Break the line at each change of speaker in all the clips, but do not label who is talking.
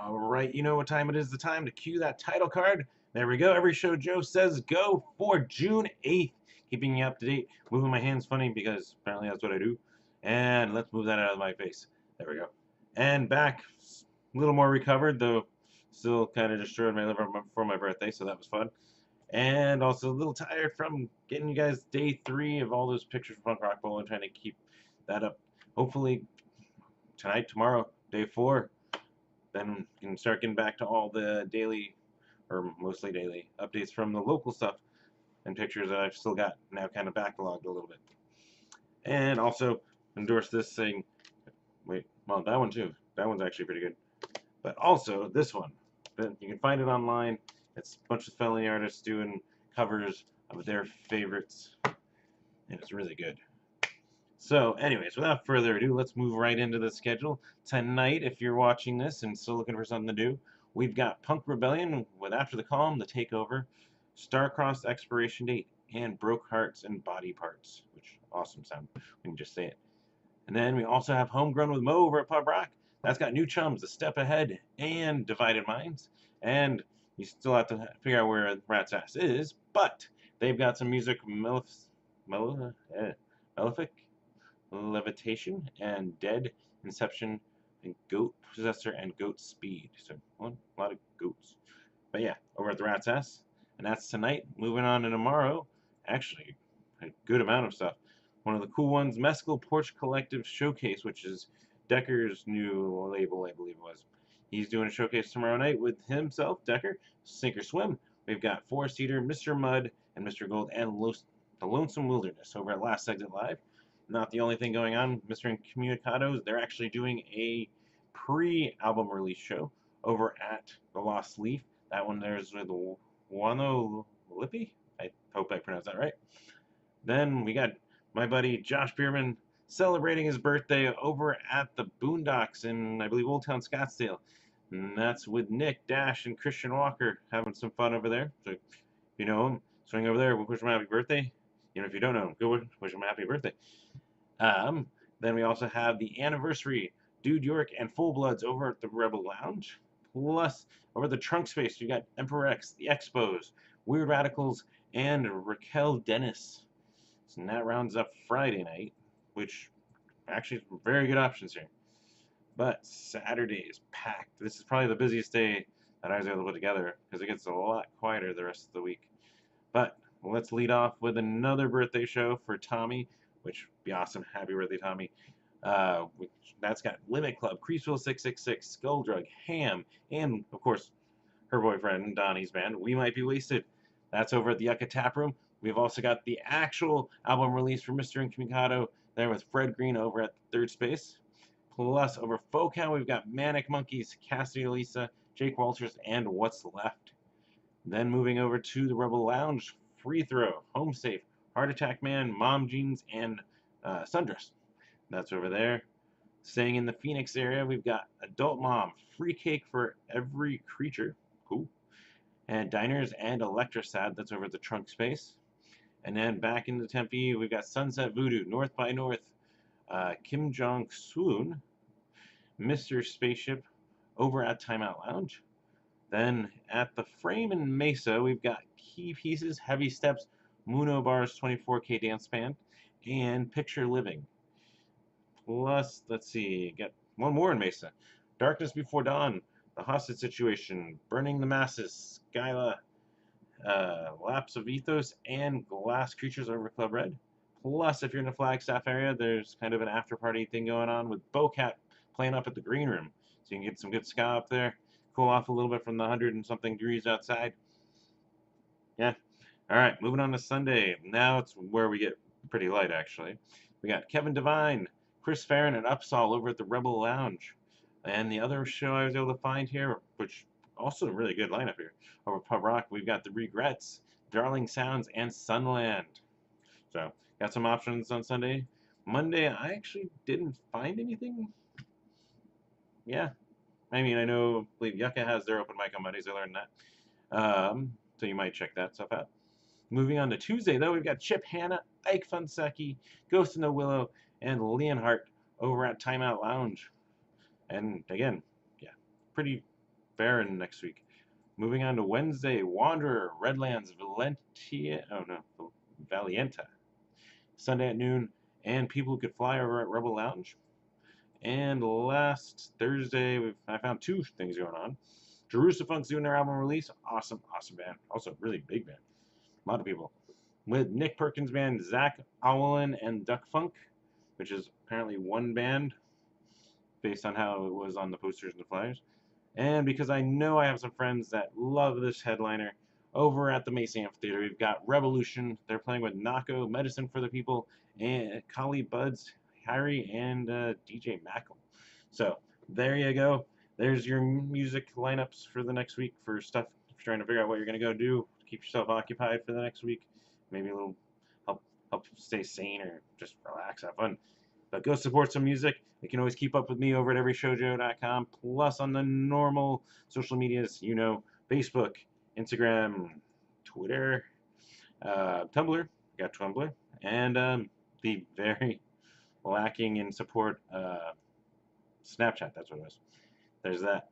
All right, you know what time it is. The time to cue that title card. There we go. Every show Joe says go for June 8th. Keeping you up to date. Moving my hands funny because apparently that's what I do. And let's move that out of my face. There we go. And back, a little more recovered, though still kind of destroyed my liver for my birthday, so that was fun. And also a little tired from getting you guys day 3 of all those pictures from Punk Rock Bowl and trying to keep that up. Hopefully tonight, tomorrow, day 4. Then we can start getting back to all the daily, or mostly daily, updates from the local stuff and pictures that I've still got now kind of backlogged a little bit. And also endorse this saying, wait, well, that one too. That one's actually pretty good. But also this one. You can find it online. It's a bunch of felony artists doing covers of their favorites, and it's really good. So, anyways, without further ado, let's move right into the schedule. Tonight, if you're watching this and still looking for something to do, we've got Punk Rebellion with After the Calm, The Takeover, Starcross Expiration Date, and Broke Hearts and Body Parts, which awesome sound when you just say it. And then we also have Homegrown with Mo over at Pub Rock. That's got New Chums, A Step Ahead, and Divided Minds. And you still have to figure out where Rat's Ass is, but they've got some music, Malefic, Levitation, and Dead, Inception, and Goat Possessor, and Goat Speed. So, well, a lot of goats. But yeah, over at the Rat's Ass. And that's tonight. Moving on to tomorrow. Actually, a good amount of stuff. One of the cool ones, Mescal Porch Collective Showcase, which is Decker's new label, I believe it was. He's doing a showcase tomorrow night with himself, Decker, Sink or Swim. We've got Four Seater, Mr. Mud, and Mr. Gold, and the Lonesome Wilderness over at Last Exit Live. Not the only thing going on, Mr. Incommunicados, they're actually doing a pre-album release show over at the Lost Leaf. That one there's with Wano Lippi. I hope I pronounced that right. Then we got my buddy Josh Bierman celebrating his birthday over at the Boondocks in, I believe, Old Town Scottsdale. And that's with Nick, Dash, and Christian Walker having some fun over there. So if you know him, swing over there. We'll wish him a happy birthday. Even if you don't know him, go wish him a happy birthday. Um, then we also have the anniversary Dude York and Full Bloods over at the Rebel Lounge. Plus, over the Trunk Space, you got Emperor X, the Expos, Weird Radicals, and Raquel Dennis. So that rounds up Friday night, which actually very good options here. But Saturday is packed. This is probably the busiest day that I was able to put together because it gets a lot quieter the rest of the week. But let's lead off with another birthday show for Tommy, which would be awesome. Happy birthday, Tommy. Which, that's got Limit Club, Creaseville 666, Skull Drug, Ham, and of course her boyfriend Donnie's band. We Might Be Wasted. That's over at the Yucca Tap Room. We've also got the actual album release for Mr. Incommunicado there with Fred Green over at Third Space. Plus, over FoCal, we've got Manic Monkeys, Cassidy Elisa, Jake Walters, and What's Left. Then moving over to the Rebel Lounge, Free Throw, Home Safe, Heart Attack Man, Mom Jeans, and Sundress. That's over there. Staying in the Phoenix area, we've got Adult Mom, Free Cake for Every Creature. Cool. And Diners and Electrosad, that's over at the Trunk Space. And then back into Tempe, we've got Sunset Voodoo, North by North, Kim Jong Soon, Mr. Spaceship over at Timeout Lounge. Then at the Frame in Mesa, we've got Key Pieces, Heavy Steps, Muno Bar's 24K Dance Band, and Picture Living. Plus, let's see, got one more in Mesa. Darkness Before Dawn, The Hostage Situation, Burning the Masses, Skyla, Lapse of Ethos, and Glass Creatures over Club Red. Plus, if you're in the Flagstaff area, there's kind of an after party thing going on with Bowcat playing up at the Green Room. So you can get some good ska up there, cool off a little bit from the 100 and something degrees outside. Yeah. All right, moving on to Sunday. Now it's where we get pretty light, actually. We got Kevin Devine, Chris Farron, and Upsall over at the Rebel Lounge. And the other show I was able to find here, which also a really good lineup here, over Pub Rock, we've got The Regrets, Darling Sounds, and Sunland. So, got some options on Sunday. Monday, I actually didn't find anything. Yeah. I mean, I believe Yucca has their open mic on Mondays. I learned that. So you might check that stuff out. Moving on to Tuesday, though, we've got Chip Hanna, Ike Funseki, Ghost in the Willow, and Leonhardt over at Timeout Lounge. And again, yeah, pretty Baron next week. Moving on to Wednesday, Wanderer, Redlands, Valienta. Sunday at noon, and People Who Could Fly over at Rebel Lounge. And last Thursday, I found two things going on. Jerusafunk's doing their album release. Awesome band. Also, really big band. A lot of people. With Nick Perkins' band, Zach Owlin and Duck Funk, which is apparently one band based on how it was on the posters and the flyers. And because I know I have some friends that love this headliner, over at the Macy Amphitheater, we've got Revolution. They're playing with Nako, Medicine for the People, and Kali Buds, Harry, and DJ Mackle. So there you go. There's your music lineups for the next week for stuff. If you're trying to figure out what you're going to go do to keep yourself occupied for the next week, maybe a little help stay sane or just relax, have fun. But go support some music. You can always keep up with me over at everyshowjoe.com, plus on the normal social medias, you know, Facebook, Instagram, Twitter, Tumblr, got Tumblr, and the very lacking in support Snapchat, that's what it was. There's that.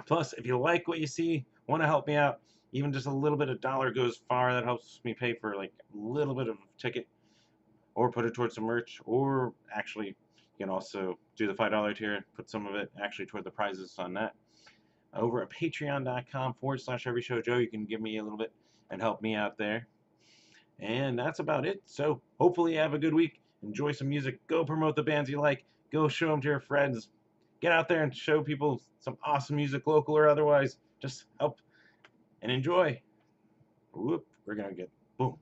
Plus, if you like what you see, want to help me out, even just a little bit of dollar goes far. That helps me pay for like a little bit of ticket, or put it towards some merch, or actually you can also do the $5 tier and put some of it actually toward the prizes on that. Over at patreon.com/everyshowjoe, you can give me a little bit and help me out there. And that's about it. So hopefully you have a good week. Enjoy some music. Go promote the bands you like. Go show them to your friends. Get out there and show people some awesome music, local or otherwise. Just help and enjoy. Whoop, we're going to get boom.